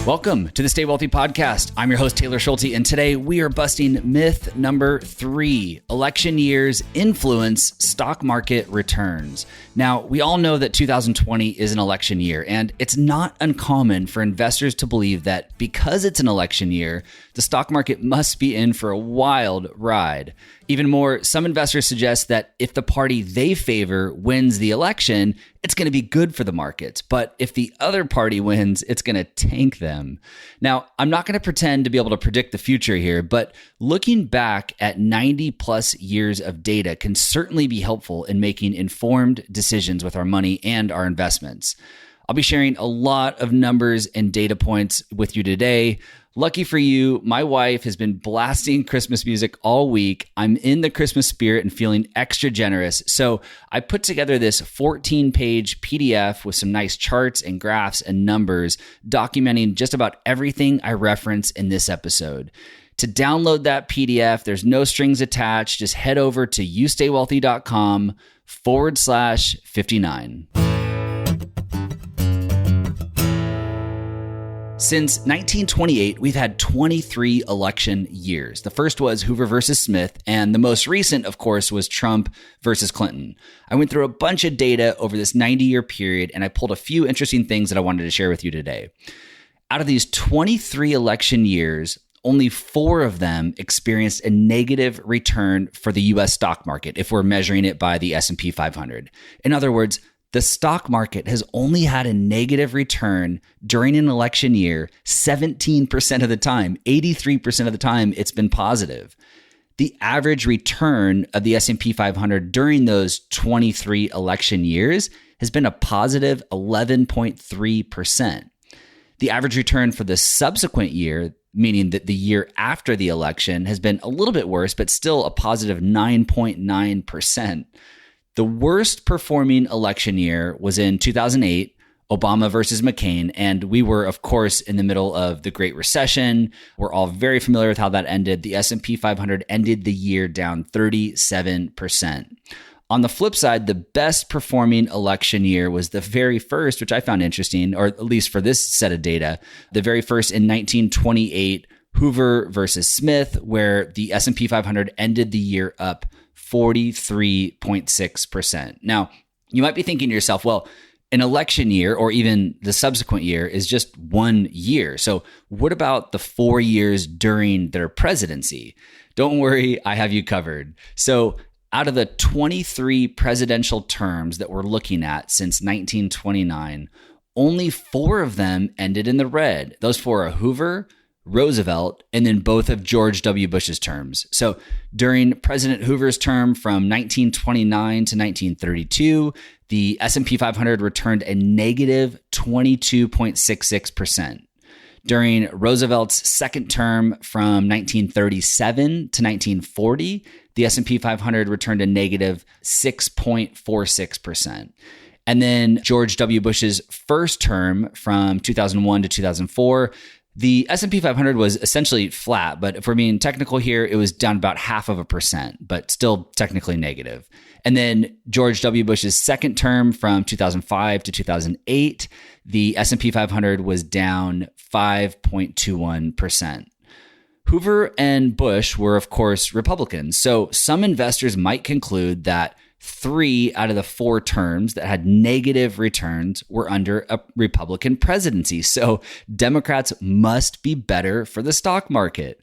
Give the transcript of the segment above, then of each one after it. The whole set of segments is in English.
Welcome to the Stay Wealthy Podcast. I'm your host, Taylor Schulte, and today we are busting myth number 3, election years influence stock market returns. Now, we all know that 2020 is an election year, and it's not uncommon for investors to believe that because it's an election year, the stock market must be in for a wild ride. Even more, some investors suggest that if the party they favor wins the election, it's going to be good for the markets. But if the other party wins, it's going to tank them. Now, I'm not going to pretend to be able to predict the future here, but looking back at 90 plus years of data can certainly be helpful in making informed decisions with our money and our investments. I'll be sharing a lot of numbers and data points with you today. Lucky for you, my wife has been blasting Christmas music all week. I'm in the Christmas spirit and feeling extra generous. So I put together this 14-page PDF with some nice charts and graphs and numbers documenting just about everything I reference in this episode. To download that PDF, there's no strings attached. Just head over to youstaywealthy.com/59. Since 1928, we've had 23 election years. The first was Hoover versus Smith, and the most recent, of course, was Trump versus Clinton. I went through a bunch of data over this 90-year period, and I pulled a few interesting things that I wanted to share with you today. Out of these 23 election years, only 4 of them experienced a negative return for the U.S. stock market, if we're measuring it by the S&P 500. In other words, the stock market has only had a negative return during an election year 17% of the time. 83% of the time, it's been positive. The average return of the S&P 500 during those 23 election years has been a positive 11.3%. The average return for the subsequent year, meaning that the year after the election, has been a little bit worse, but still a positive 9.9%. The worst performing election year was in 2008, Obama versus McCain, and we were, of course, in the middle of the Great Recession. We're all very familiar with how that ended. The S&P 500 ended the year down 37%. On the flip side, the best performing election year was the very first, which I found interesting, or at least for this set of data, the very first in 1928, Hoover versus Smith, where the S&P 500 ended the year up 43.6%. Now, you might be thinking to yourself, well, an election year or even the subsequent year is just 1 year. So what about the 4 years during their presidency? Don't worry, I have you covered. So out of the 23 presidential terms that we're looking at since 1929, only 4 of them ended in the red. Those 4 are Hoover, Roosevelt, and then both of George W. Bush's terms. So during President Hoover's term from 1929 to 1932, the S&P 500 returned a negative 22.66%. During Roosevelt's second term from 1937 to 1940, the S&P 500 returned a negative 6.46%. And then George W. Bush's first term from 2001 to 2004, the S&P 500 was essentially flat, but if we're being technical here, it was down about 0.5%, but still technically negative. And then George W. Bush's second term from 2005 to 2008, the S&P 500 was down 5.21%. Hoover and Bush were, of course, Republicans, so some investors might conclude that 3 out of the 4 terms that had negative returns were under a Republican presidency. So Democrats must be better for the stock market.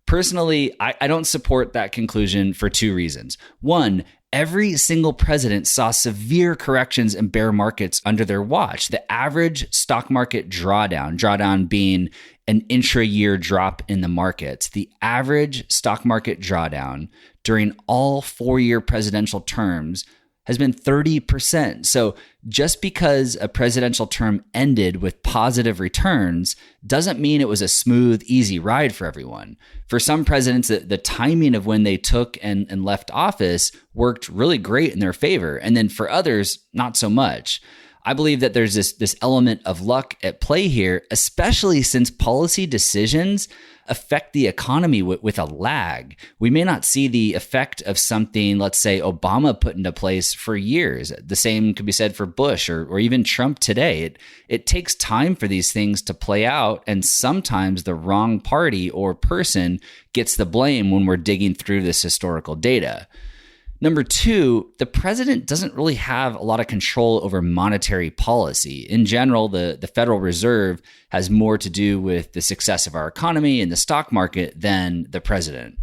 Personally, I don't support that conclusion for 2 reasons. One, every single president saw severe corrections in bear markets under their watch. The average stock market drawdown being an intra-year drop in the markets, the average stock market drawdown during all 4-year presidential terms has been 30%. So just because a presidential term ended with positive returns doesn't mean it was a smooth, easy ride for everyone. For some presidents, the timing of when they took and left office worked really great in their favor. And then for others, not so much. I believe that there's this element of luck at play here, especially since policy decisions affect the economy with a lag. We may not see the effect of something, let's say, Obama put into place for years. The same could be said for Bush or even Trump today. It takes time for these things to play out, and sometimes the wrong party or person gets the blame when we're digging through this historical data. Number two, the president doesn't really have a lot of control over monetary policy. In general, the Federal Reserve has more to do with the success of our economy and the stock market than the president.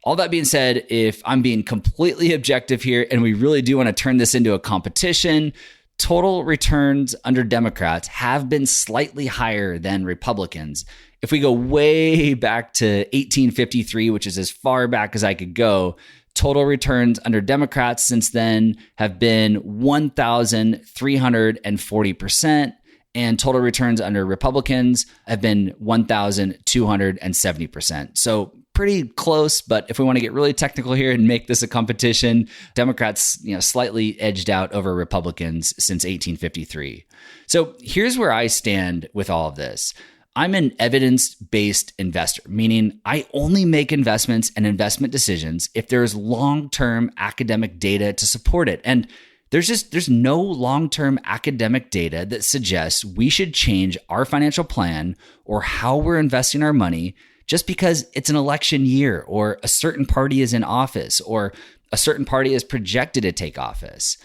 All that being said, if I'm being completely objective here, and we really do want to turn this into a competition, total returns under Democrats have been slightly higher than Republicans. If we go way back to 1853, which is as far back as I could go, total returns under Democrats since then have been 1,340%, and total returns under Republicans have been 1,270%. So pretty close, but if we want to get really technical here and make this a competition, Democrats, slightly edged out over Republicans since 1853. So here's where I stand with all of this. I'm an evidence-based investor, meaning I only make investments and investment decisions if there's long-term academic data to support it. And there's no long-term academic data that suggests we should change our financial plan or how we're investing our money just because it's an election year or a certain party is in office or a certain party is projected to take office.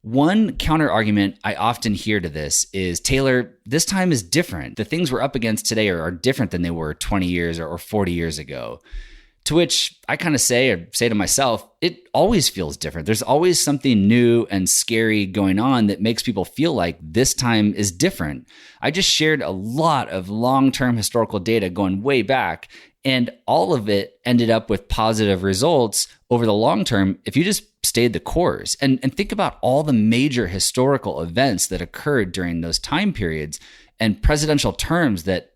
One counter argument I often hear to this is, Taylor, this time is different. The things we're up against today are different than they were 20 years or 40 years ago. To which I kind of say to myself, it always feels different. There's always something new and scary going on that makes people feel like this time is different. I just shared a lot of long-term historical data going way back, and all of it ended up with positive results over the long term if you just stayed the course. And think about all the major historical events that occurred during those time periods and presidential terms that,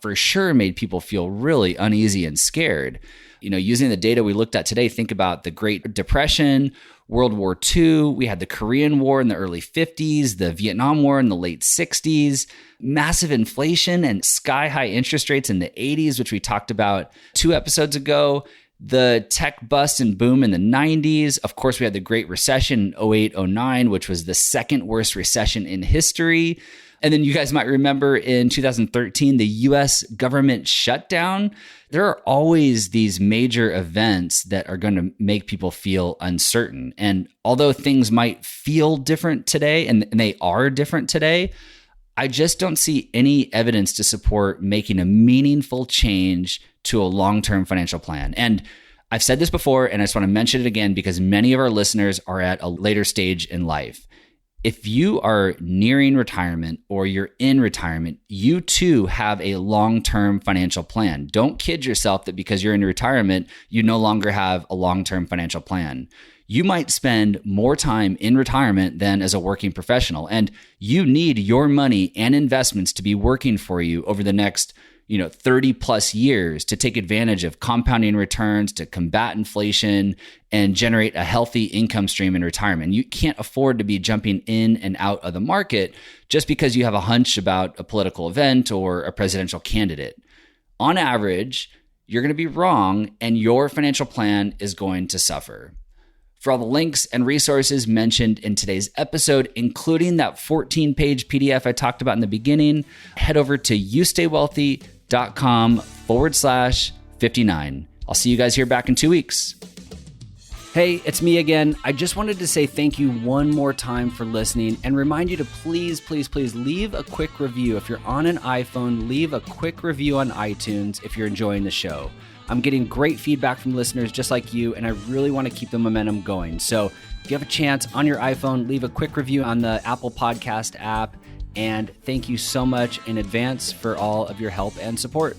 for sure made people feel really uneasy and scared. Using the data we looked at today, think about the Great Depression, World War II, we had the Korean War in the early 50s, the Vietnam War in the late 60s, massive inflation and sky-high interest rates in the 80s, which we talked about 2 episodes ago, the tech bust and boom in the 90s. Of course, we had the Great Recession in 08-09, which was the second worst recession in history. And then you guys might remember in 2013, the US government shutdown. There are always these major events that are going to make people feel uncertain. And although things might feel different today, and they are different today, I just don't see any evidence to support making a meaningful change to a long-term financial plan. And I've said this before, and I just want to mention it again because many of our listeners are at a later stage in life. If you are nearing retirement or you're in retirement, you too have a long-term financial plan. Don't kid yourself that because you're in retirement, you no longer have a long-term financial plan. You might spend more time in retirement than as a working professional, and you need your money and investments to be working for you over the next 30 plus years to take advantage of compounding returns, to combat inflation, and generate a healthy income stream in retirement. You can't afford to be jumping in and out of the market just because you have a hunch about a political event or a presidential candidate. On average, you're going to be wrong and your financial plan is going to suffer. For all the links and resources mentioned in today's episode, including that 14-page PDF I talked about in the beginning, head over to youstaywwealthy.com/59. I'll see you guys here back in 2 weeks. Hey, it's me again. I just wanted to say thank you one more time for listening and remind you to please leave a quick review. If you're on an iPhone, leave a quick review on iTunes if you're enjoying the show. I'm getting great feedback from listeners just like you, and I really want to keep the momentum going. So if you have a chance on your iPhone, leave a quick review on the Apple Podcast app. And thank you so much in advance for all of your help and support.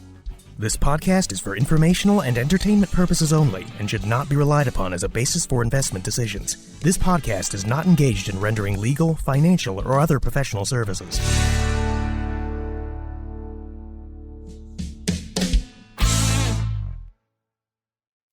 This podcast is for informational and entertainment purposes only and should not be relied upon as a basis for investment decisions. This podcast is not engaged in rendering legal, financial, or other professional services.